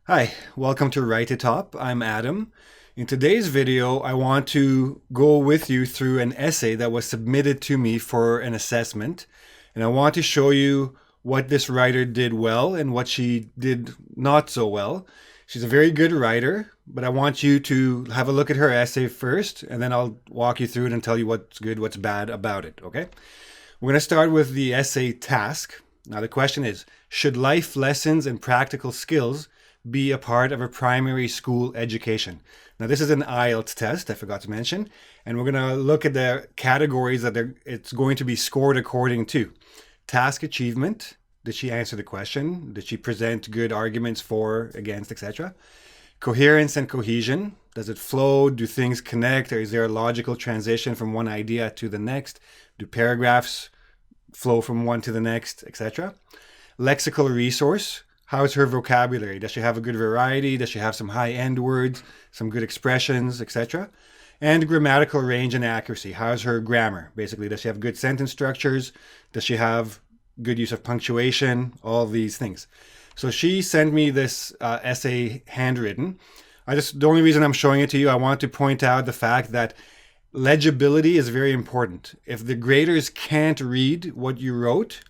Hi, welcome to Right to Top. I'm Adam. In today's video, I want to go with you through an essay that was submitted to me for an assessment. And I want to show you what this writer did well and what she did not so well. She's a very good writer, but I want you to have a look at her essay first, and then I'll walk you through it and tell you what's good, what's bad about it, okay? We're going to start with the essay task. Now the question is, should life lessons and practical skills be a part of a primary school education? Now this is an IELTS test, I forgot to mention, and we're going to look at the categories that it's going to be scored according to. Task achievement, did she answer the question? Did she present good arguments for, against, etc.? Coherence and cohesion, does it flow? Do things connect? Or is there a logical transition from one idea to the next? Do paragraphs flow from one to the next, etc.? Lexical resource, how is her vocabulary? Does she have a good variety? Does she have some high-end words, some good expressions, etc.? And grammatical range and accuracy. How's her grammar? Basically, does she have good sentence structures? Does she have good use of punctuation? All of these things. So she sent me this essay handwritten. The only reason I'm showing it to you, I want to point out the fact that legibility is very important. If the graders can't read what you wrote,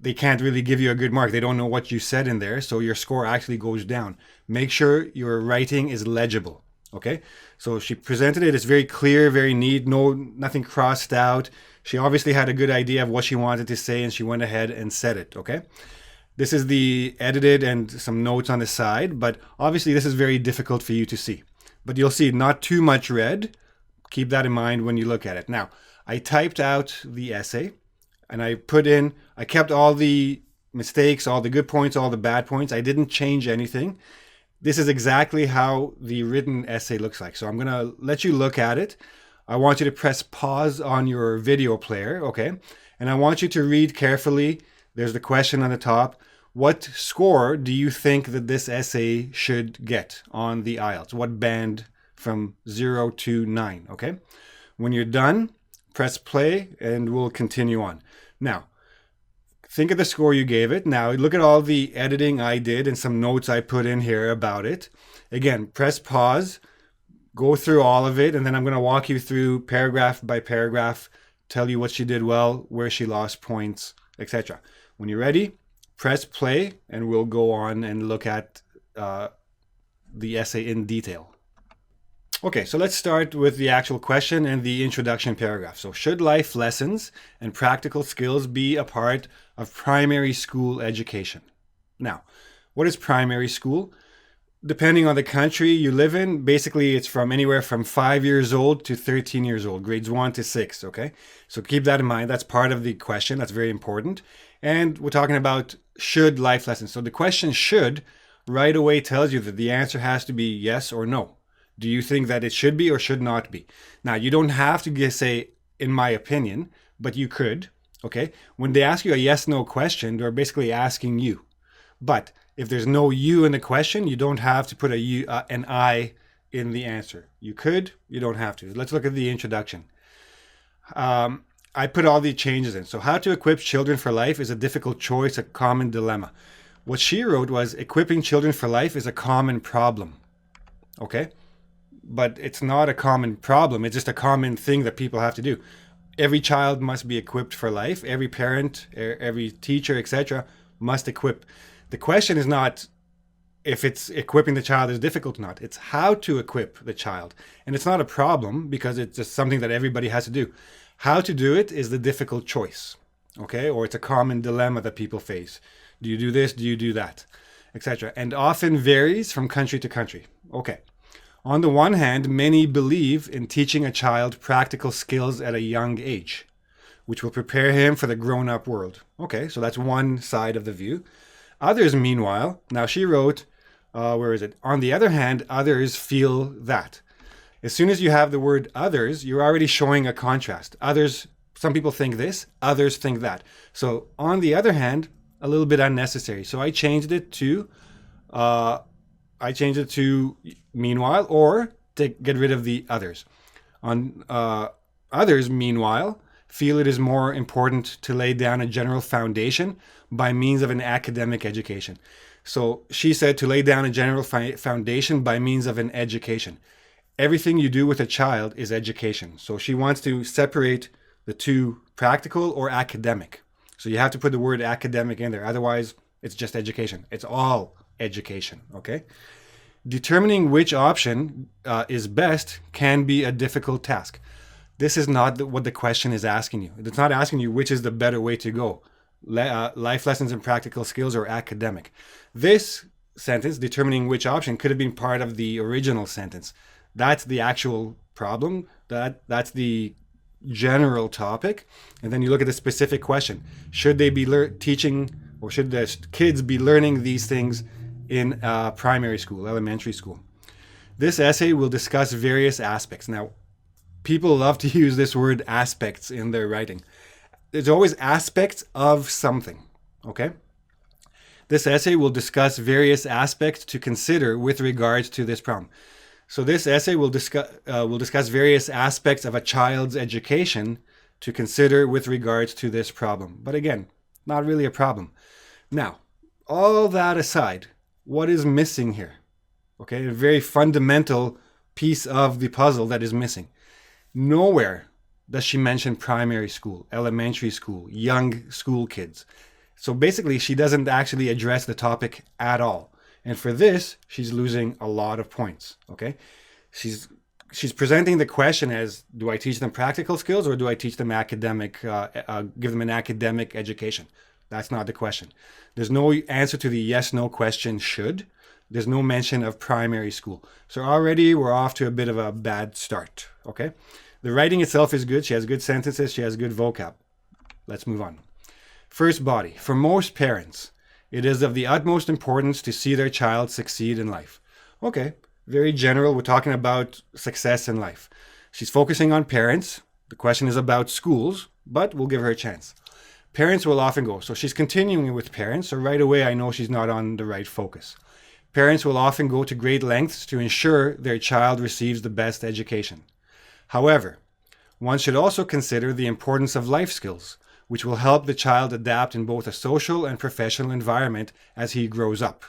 they can't really give you a good mark. They don't know what you said in there, so your score actually goes down. Make sure your writing is legible, okay? So she presented it. It's very clear, very neat, nothing crossed out. She obviously had a good idea of what she wanted to say, and she went ahead and said it, okay? This is the edited and some notes on the side, but obviously this is very difficult for you to see. But you'll see not too much red. Keep that in mind when you look at it. Now, I typed out the essay, and I kept all the mistakes, all the good points, all the bad points. I didn't change anything. This is exactly how the written essay looks like. So I'm going to let you look at it. I want you to press pause on your video player, okay? And I want you to read carefully. There's the question on the top. What score do you think that this essay should get on the IELTS? What band from 0 to 9, okay? When you're done, press play and we'll continue on. Now, think of the score you gave it. Now, look at all the editing I did and some notes I put in here about it. Again, press pause, go through all of it, and then I'm going to walk you through paragraph by paragraph, tell you what she did well, where she lost points, etc. When you're ready, press play, and we'll go on and look at the essay in detail. Okay, so let's start with the actual question and the introduction paragraph. So, should life lessons and practical skills be a part of primary school education? Now, what is primary school? Depending on the country you live in, basically it's from anywhere from 5 years old to 13 years old, grades 1 to 6, okay? So keep that in mind. That's part of the question. That's very important. And we're talking about should life lessons. So the question should right away tells you that the answer has to be yes or no. Do you think that it should be or should not be? Now, you don't have to say, in my opinion, but you could, okay? When they ask you a yes-no question, they're basically asking you. But if there's no you in the question, you don't have to put an I in the answer. You could, you don't have to. Let's look at the introduction. I put all the changes in. So how to equip children for life is a difficult choice, a common dilemma. What she wrote was equipping children for life is a common problem, okay? But it's not a common problem. It's just a common thing that people have to do. Every child must be equipped for life. Every parent, every teacher, etc. must equip. The question is not if it's equipping the child is difficult or not. It's how to equip the child. And it's not a problem because it's just something that everybody has to do. How to do it is the difficult choice, okay? Or it's a common dilemma that people face. Do you do this? Do you do that? Etc. And often varies from country to country. Okay. On the one hand, many believe in teaching a child practical skills at a young age, which will prepare him for the grown-up world. Okay, so that's one side of the view. Others, meanwhile, now she wrote, where is it? On the other hand, others feel that. As soon as you have the word others, you're already showing a contrast. Others, some people think this, others think that. So on the other hand, a little bit unnecessary. So I changed it to meanwhile, or to get rid of the others. On others, meanwhile, feel it is more important to lay down a general foundation by means of an academic education. So she said to lay down a general foundation by means of an education. Everything you do with a child is education. So she wants to separate the two, practical or academic. So you have to put the word academic in there. Otherwise, it's just education. It's all education, okay? Determining which option is best can be a difficult task. This is not what the question is asking you. It's not asking you which is the better way to go. Life lessons and practical skills or academic. This sentence, determining which option, could have been part of the original sentence. That's the actual problem. That's the general topic. And then you look at the specific question. Should they be teaching, or should the kids be learning these things in primary school, elementary school? This essay will discuss various aspects. Now, people love to use this word aspects in their writing. There's always aspects of something, okay? This essay will discuss various aspects to consider with regards to this problem. So this essay will discuss various aspects of a child's education to consider with regards to this problem. But again, not really a problem. Now, all that aside, what is missing here? Okay, a very fundamental piece of the puzzle that is missing. Nowhere does she mention primary school, elementary school, young school kids. So basically, she doesn't actually address the topic at all. And for this, she's losing a lot of points, okay? She's presenting the question as, do I teach them practical skills or do I teach them academic, give them an academic education? That's not the question. There's no answer to the yes-no question, should. There's no mention of primary school. So already we're off to a bit of a bad start, okay? The writing itself is good. She has good sentences. She has good vocab. Let's move on. First body. For most parents, it is of the utmost importance to see their child succeed in life. Okay, very general. We're talking about success in life. She's focusing on parents. The question is about schools, but we'll give her a chance. Parents will often go. So she's continuing with parents. So right away, I know she's not on the right focus. Parents will often go to great lengths to ensure their child receives the best education. However, one should also consider the importance of life skills, which will help the child adapt in both a social and professional environment as he grows up.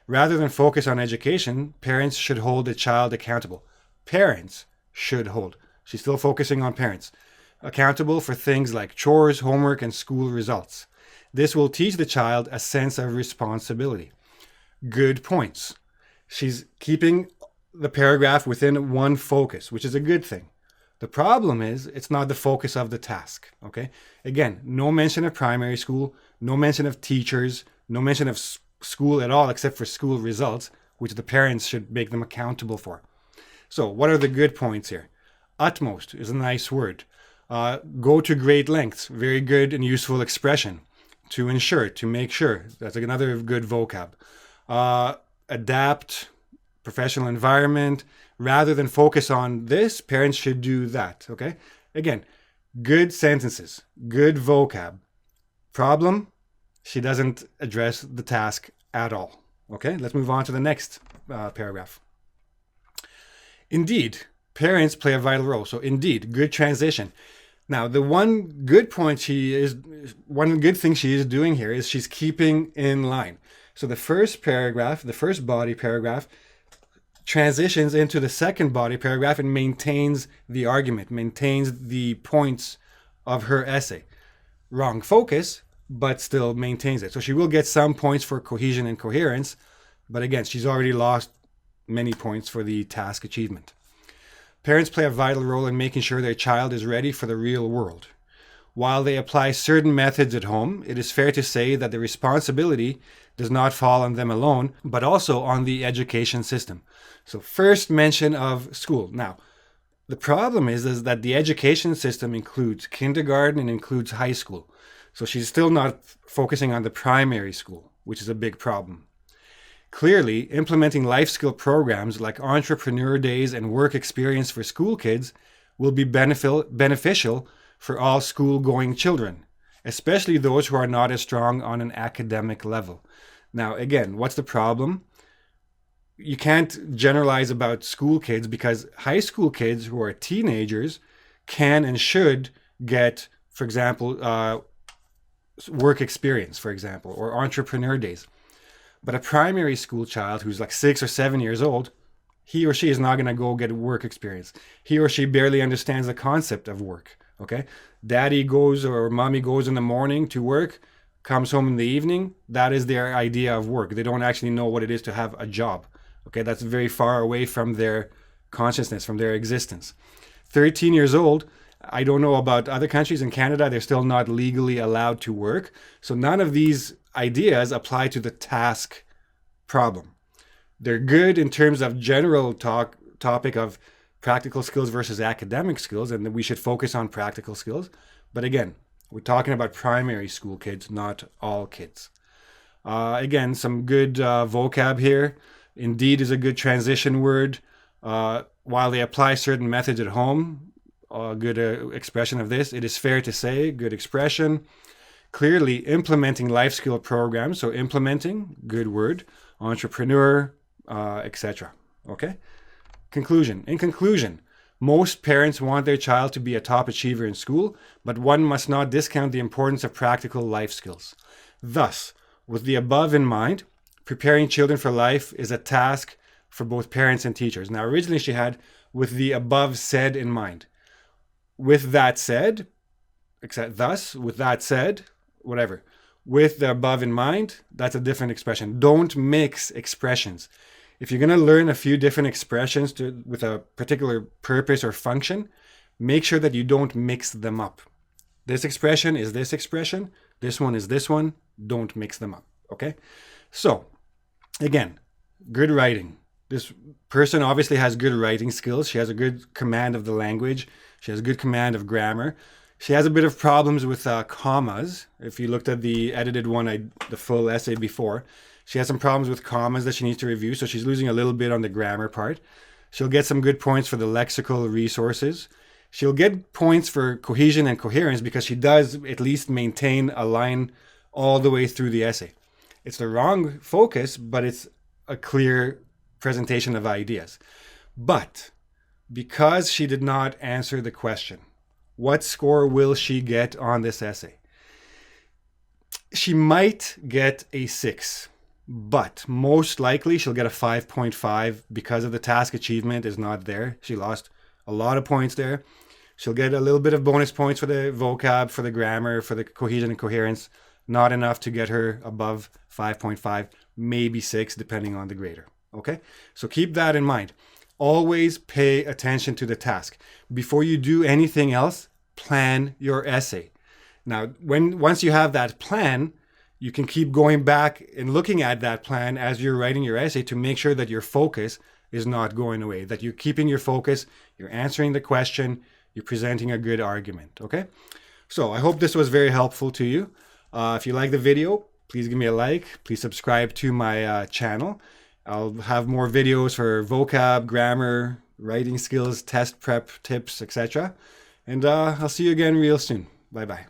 Rather than focus on education, parents should hold the child accountable. Parents should hold. She's still focusing on parents. Accountable for things like chores, homework, and school results. This will teach the child a sense of responsibility. Good points. She's keeping the paragraph within one focus, which is a good thing. The problem is it's not the focus of the task, okay? Again, no mention of primary school, no mention of teachers, no mention of school at all except for school results, which the parents should make them accountable for. So what are the good points here? Utmost is a nice word. Go to great lengths, very good and useful expression. To ensure, to make sure, that's another good vocab. Adapt, professional environment. Rather than focus on this, parents should do that, okay? Again, good sentences, good vocab. Problem, she doesn't address the task at all, okay? Let's move on to the next paragraph. Indeed, parents play a vital role. So indeed, good transition. Now, the one good thing she is doing here is she's keeping in line. So the first paragraph, the first body paragraph, transitions into the second body paragraph and maintains the argument, maintains the points of her essay. Wrong focus, but still maintains it. So she will get some points for cohesion and coherence, but again, she's already lost many points for the task achievement. Parents play a vital role in making sure their child is ready for the real world. While they apply certain methods at home, it is fair to say that the responsibility does not fall on them alone, but also on the education system. So first mention of school. Now, the problem is that the education system includes kindergarten and includes high school. So she's still not focusing on the primary school, which is a big problem. Clearly, implementing life skill programs like entrepreneur days and work experience for school kids will be beneficial for all school-going children, especially those who are not as strong on an academic level. Now, again, what's the problem? You can't generalize about school kids because high school kids who are teenagers can and should get, for example, work experience, for example, or entrepreneur days. But a primary school child who's like 6 or 7 years old, he or she is not going to go get work experience. He or she barely understands the concept of work. Okay. Daddy goes or mommy goes in the morning to work, comes home in the evening. That is their idea of work. They don't actually know what it is to have a job. Okay. That's very far away from their consciousness, from their existence. 13 years old, I don't know about other countries. In Canada, they're still not legally allowed to work. So none of these ideas apply to the task problem. They're good in terms of general topic of practical skills versus academic skills, and we should focus on practical skills. But again, we're talking about primary school kids, not all kids. Again, some good vocab here. Indeed is a good transition word. While they apply certain methods at home, a good expression of this. It is fair to say, good expression. Clearly implementing life skill programs. So implementing, good word. Entrepreneur, etc. Okay? Conclusion. In conclusion, most parents want their child to be a top achiever in school, but one must not discount the importance of practical life skills. Thus, with the above in mind, preparing children for life is a task for both parents and teachers. Now, originally she had with the above said in mind. With that said, except thus, with that said, whatever. With the above in mind, that's a different expression. Don't mix expressions. If you're going to learn a few different expressions with a particular purpose or function, make sure that you don't mix them up. This expression is this expression. This one is this one. Don't mix them up. Okay? So, again, good writing. This person obviously has good writing skills. She has a good command of the language. She has a good command of grammar. She has a bit of problems with commas. If you looked at the edited one, the full essay before, she has some problems with commas that she needs to review. So she's losing a little bit on the grammar part. She'll get some good points for the lexical resources. She'll get points for cohesion and coherence because she does at least maintain a line all the way through the essay. It's the wrong focus, but it's a clear presentation of ideas. But because she did not answer the question, what score will she get on this essay? She might get a 6, but most likely she'll get a 5.5 because of the task achievement is not there. She lost a lot of points there. She'll get a little bit of bonus points for the vocab, for the grammar, for the cohesion and coherence. Not enough to get her above 5.5, maybe 6, depending on the grader. Okay? So keep that in mind. Always pay attention to the task. Before you do anything else, plan your essay. Now, once you have that plan, you can keep going back and looking at that plan as you're writing your essay to make sure that your focus is not going away, that you're keeping your focus, you're answering the question, you're presenting a good argument. Okay? So I hope this was very helpful to you. If you like the video, please give me a like. Please subscribe to my channel. I'll have more videos for vocab, grammar, writing skills, test prep tips, etc. And I'll see you again real soon. Bye-bye.